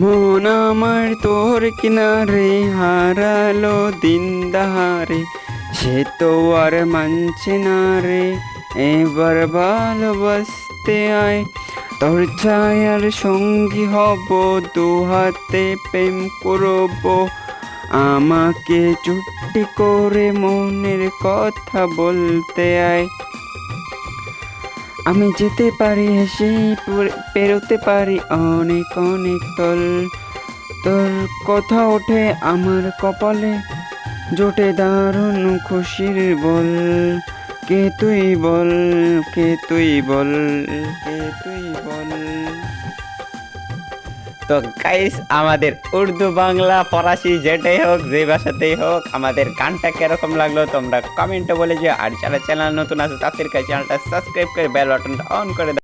মন আমার তোর কিনারে হারালো দিন দাহারে, সে তো আর মানছে না রে, এবার ভালোবাসতে আয়। তোর ছায়ার সঙ্গী হব, দু হাতে প্রেম করব, আমাকে চুপটি করে মনের কথা বলতে আয়। আমি যেতে পারি হেসে, পেরোতে পারি অনেক অনেক তল। তোর কথা ওঠে আমার কপালে, জোটে দারুণ খুশির বল। কে তুই বল, কে তুই বল, কে তুই বল। তো গাইস, আমাদের উর্দু, বাংলা, ফরাসি যেটাই হোক, যে ভাষাতেই হোক, আমাদের গানটা কিরকম লাগলো তোমরা কমেন্টে বলে যে। আর যারা চ্যানেল নতুন আছে তাদের কাছে চ্যানেলটা সাবস্ক্রাইব করে বেল বাটনটা অন করে দাও।